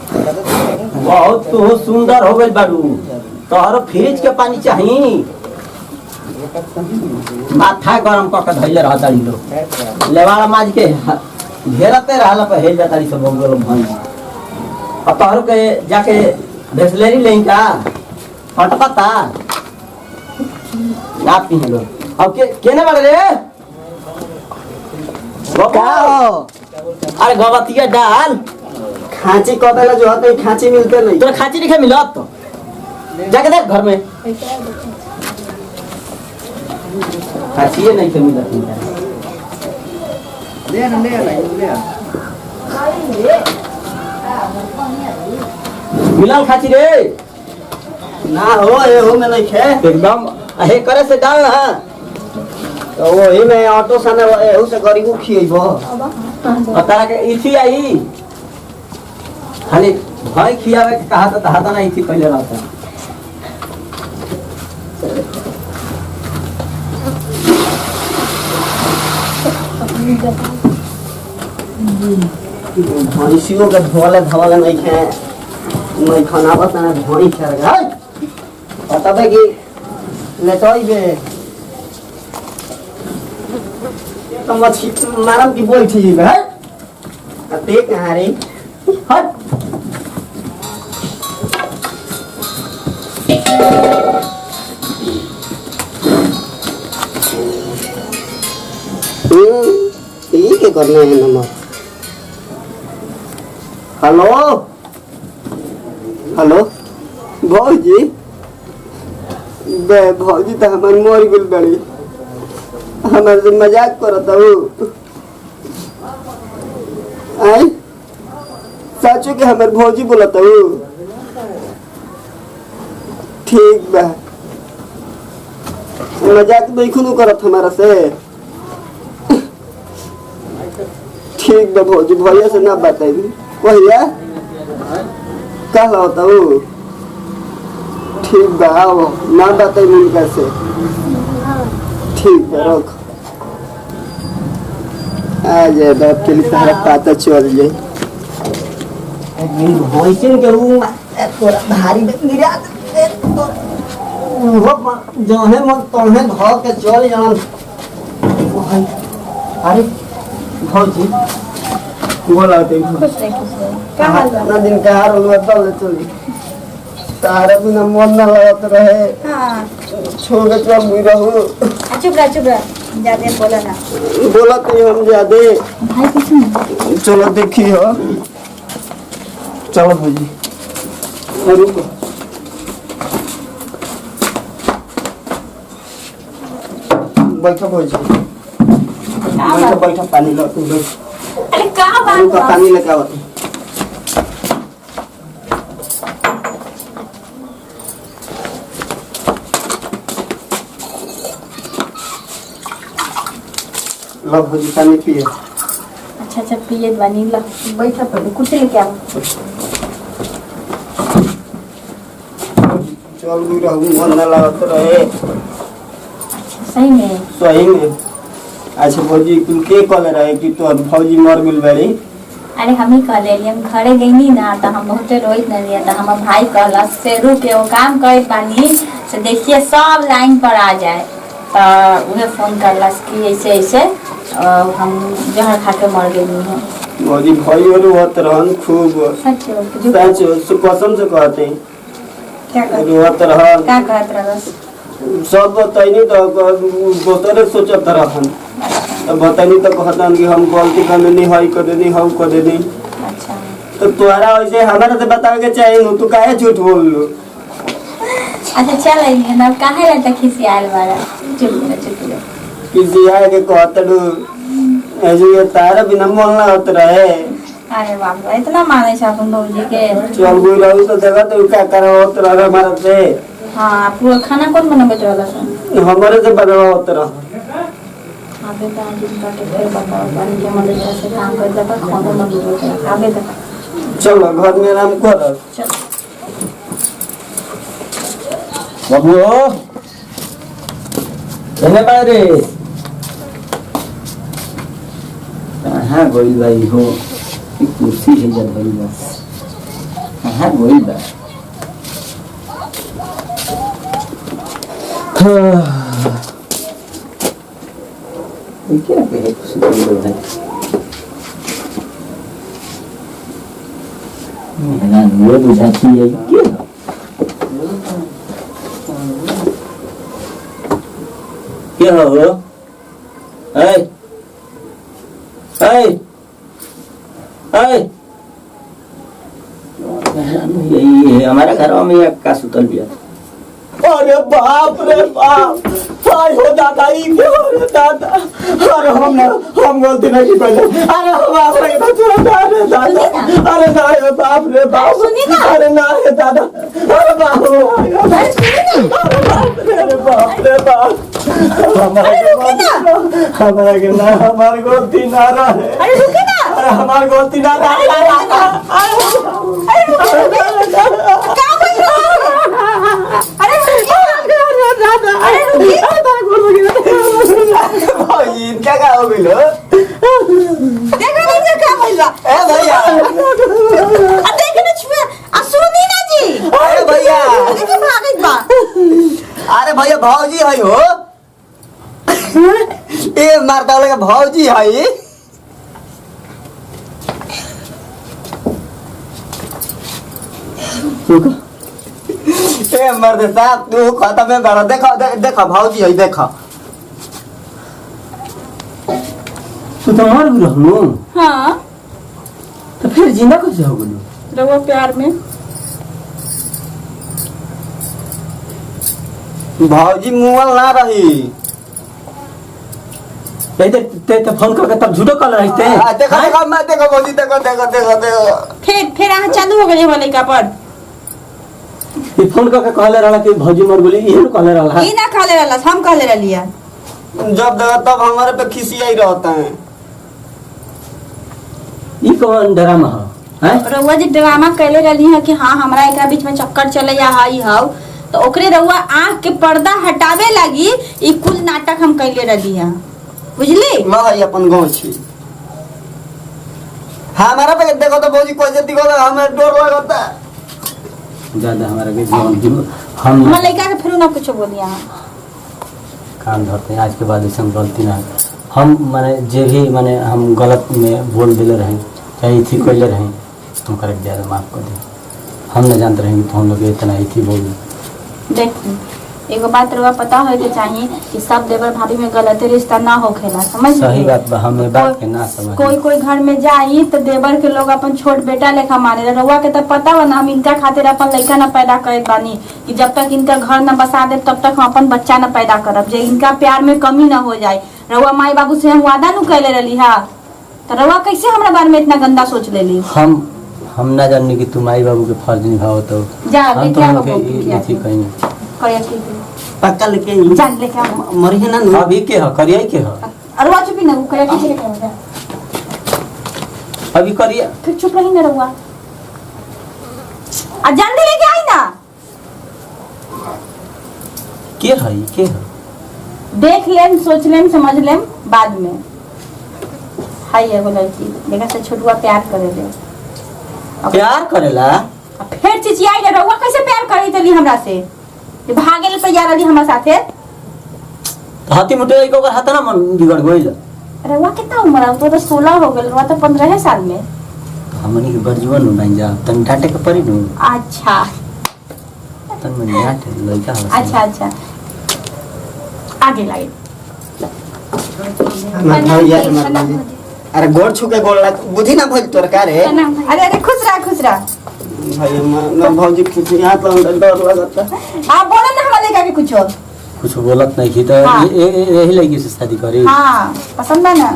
बहुत तू सुंदर हो गई बारू। तोहर फ्रिज के पानी चाहिए। माथा गरम करके धैले रहता लो लेवाड़ा माज के घेरते रहला पे हेल जाता सब बोलो भाई। अब तोहर के जाके बिस्लेरी लें का फटपता ना पी लो। अब केने बारे रे अरे गवतिया डाल खांची कदेला जो होता है खांची मिलते नहीं। तोरा खांची नहीं मिलत तो जाके देख घर में खांची नहीं थे मिलत। मिलल खांची रे ना हो ये हो में नहीं खे एकदम हे करे से डाल ना तो वो ही में ऑटो सने उसे गरीबू खिएबो तारा के इथी आई खाली भाई खियावे के कहा तो हाथा नहीं थी पहले रहता। भैंसियों के धोले नहीं खे नहीं खाना बता ना भैंस खेल गए पता है कि लेटोई बे तो मछली मारम की बोल थी बे देख कहां रे हट ठीक है करना है नमक। हेलो हेलो भौजी बे भौजी तो हमार मर गई बड़ी हमारे से मजाक करता हूँ आई साचो के हमारे भौजी बोलता हूँ ठीक बा मजाक देखो करत हमारा से ठीक बा भौजी भैया से ना बताई भैया कल होता हूँ ठीक बा आओ ना बताई उनका से ठीक बा रख आ जाए बाप के लिए सारा पता चल जाए भैंसिन के रूम थोड़ा भारी गिरा जहे मन तहे घर के चल जान अरे भौजी बोला दे खुश रहे क्या हाल बा? ना दिन का हार हुआ तल चली तारे बिना मन ना लगत रहे हाँ छोड़ के चल भी रहू चुप रह ज्यादा बोला ना बोला तो हम ज्यादा भाई कुछ नहीं चलो देखी हो चलो भाजी रुको बैठो भाजी बैठो पानी लो तुम अरे क्या बात रुको पानी लेके आओ लो भाजी पानी पिए अच्छा पिए बनी ला बैठा पहले कुर्सी लेके आओ चल भी रहू मन ना लगत रहे सही में अच्छा भौजी तुम के कल रहे कि तो भौजी मर गेल बड़ी अरे हम ही कह लेली हम घरे गईनी ना तो हम बहुते रोइत न लिया तो हम भाई कहलस से रुक के वो काम करे पानी से देखिए सब लाइन पर आ जाए तो उन्हें फोन करलस कि ऐसे ऐसे हम जहर खा के मर गई हैं भौजी भाई और रोत रहन खूब सच सच कसम से कहते क्या रोत रहन क्या कहत रहलस सब बताइनी तो दोसरे सोचत रहन तो बताइनी तो कहतन कि हम गलती करने नहीं हई कर देनी हम कर देनी अच्छा तो तुम्हारा वैसे हमारा से बतावे के चाहिए तू काहे झूठ बोल लो अच्छा चल आइए ना काहे रहता खिसियाल वाला चुप रहो किसी आए के कहतड़ू ऐसे ये तारा बिना मन ना होत रहे अरे बाप रे इतना माने छ तुम लोग जी के चल गई रहू तो देखा तो क्या करा होत रहा हमारा से हाँ पूरा खाना कौन बनाबत रहला सन हमारे से बनावा होत रहा आगे तो आज का के फिर बताओ पानी के मदद से काम कर दे पर खाना मत दो आगे तक चलो घर में आराम कर चल बाबू एने बारे कहाँ गोइल भाई हो ई कुर्सी है जब भाई बस कहाँ गोइल बा ये क्या है कुछ बोल रहा है ना वो बुझाती है क्या क्या हो ऐ ऐ ऐ यही है हमारा घर में एक का सुतल भी है अरे बाप रे बाप हाय हो दादा ई क्या हो रे दादा अरे हम गलती नहीं की पहले अरे बाप रे दादा अरे दादा अरे ना रे बाप रे बाप अरे ना रे दादा अरे बाप अरे बाप रे बाप हमारा गिरना हमारी गलती ना रहे अरे रुके ना अरे हमारी गलती ना रहे इनका क्या हो गई लो देखो ना जो क्या बोल रहा ए भैया देखो ना छुए सुनी ना जी अरे भैया देखो भागत बा अरे भैया भौजी है हो ए मारता वाला का भौजी है ए मर्द साहब तू खत्म में बड़ा देखो देखो भौजी है देखो तू तो मर भी रहनु हां तो फिर जिंदा कैसे हो गलू रवा प्यार में भौजी मुअल ना रही ते फोन करके तब झूठो कल रहते हैं देखो देखो मैं देखो भौजी देखो देखो देखो देखो फिर आ चालू हो गई वाले का पर ये फोन करके कहले रहला कि भौजी मर गेली इहे कहले रहला ई ना कहले रहला हम कहले रहलिया जब देखो तब हमारे पे खिसियाई रहता है ई कौन ड्रामा है हैं रउआ जी ड्रामा कहले रहली है कि हाँ हमरा एकरा बीच में चक्कर चले या हाई हाउ तो ओकरे रउआ आंख के पर्दा हटावे लगी ई कुल नाटक हम कहले रहली है बुझली वही अपन गाँव छी हमारा पे देखो तो भौजी कोई जल्दी को हमें डर लगता है ज्यादा हमारा के जीवन हम हम लड़का के फिर ना कुछ बोलिया काम धरते हैं आज के बाद ऐसा गलती ना हम माने जे भी माने हम गलत में बोल दिले रहे चाहे थी कहले रहे तुम कर ज्यादा माफ कर दे हम न जानते रहे कि हम लोग इतना ही थी बोल देख एगो बात रउआ पता होए के चाहिए कि सब देवर भाभी में गलत रिश्ता ना होखेला समझ सही बात बा हम ये बात के ना समझ कोई घर में जाई तो देवर के लोग अपन छोट बेटा लेखा माने रउआ के तो पता हो ना हम इनका खातिर अपन लड़का ना पैदा करे बानी कि जब तक इनका घर न बसा दे तब तक हम अपन बच्चा न पैदा करब जे इनका प्यार में कमी न हो जाए रउआ माई बाबू से हम वादा नु कैले रहली हा तो रउआ कैसे हमरा बारे में इतना गंदा सोच लेली हम ना जानने कि तुम माई बाबू के फर्ज निभाओ तो जा हम लेके तो आओ उनके थी कहीं करिया ठीक पक्का लेके जान लेके आओ मरी है ना अभी के ह करिया के ह अरवा चुप ही ना करिया ठीक लेके आओ जा अभी करिया फिर चुप रही ना रउआ आ जल्दी लेके आई ना के है देख लेम सोच लेम समझ लेम बाद में हाय एगो लड़की देखा से छोटुआ प्यार करे ले प्यार करेला अब फिर चिचियाई ना रउआ कैसे प्यार करी तली हमरा से ये भागे ले तैयार रही हमरा साथे हाथी मुटे को हाथ ना मन बिगड़ गइल रउआ कितना उम्र है तो 16 हो गेल रउआ तो 15 साल में हमनी के बरजुआ नु नहीं जा तन डाटे के परी नु अच्छा तन में डाटे लइका हो अच्छा आगे लागे अरे गोड़ छू के गोड़ लग बुद्धि ना भइल तोर का रे अरे खुश रहा भाई मैं भौजी खिसिया तो डर लगता आप बोलो ना हमारे लड़का के कुछ बोलत नहीं की तो हाँ। यही लड़की से शादी करी हाँ पसंद है ना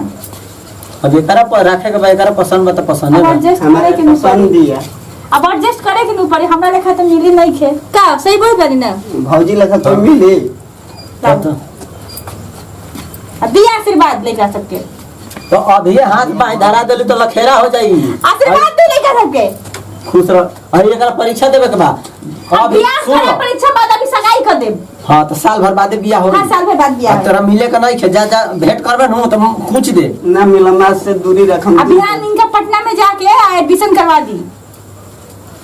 अब एकरा पर रखे के भाई एकरा पसंद बता पसंद अब है एडजस्ट करे हमारे के पसंद दिया अब एडजस्ट करे के ऊपर हमरा लेखा तो मिली नहीं खे का सही बोल बानी ना भौजी लगा तो मिली तो अब दिया आशीर्वाद लेकर सबके तो अभी हाथ बाएं धरा देली तो लखेरा हो जाई आशीर्वाद दे लेकर सबके खुश रह अरे एकरा परीक्षा देवे के बा अब दिया सुन करे परीक्षा बाद अभी सगाई कर दे हाँ तो साल भर बाद बियाह हो हाँ साल भर बाद बियाह अब तोरा मिले का नहीं जा जा भेंट करबे न तो पूछ दे ना मिलना से दूरी रखम अब बिहान इनका पटना में जाके एडमिशन करवा दी,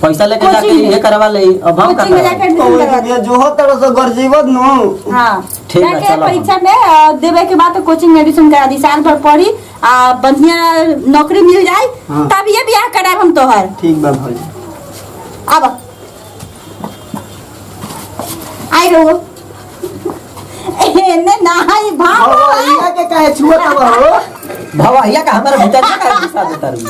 पैसा लेके जाके कोचिंग में। ये करवा ले अब हम कोचिंग में जाके एडमिशन करवा दी। जो हो तरह से गरजीवत नो हाँ ठीक है, जाके चलो। परीक्षा में देवे के बाद तो कोचिंग में एडमिशन करा दी, साल भर पढ़ी बढ़िया नौकरी मिल जाए हाँ। तब ये बियाह कराए हम तोहर। ठीक बा भौजी अब आई रहो एने नहाई भाव भैया के कहे छुआ तब हो भवैया का हमारा भीतर का दिशा देता रही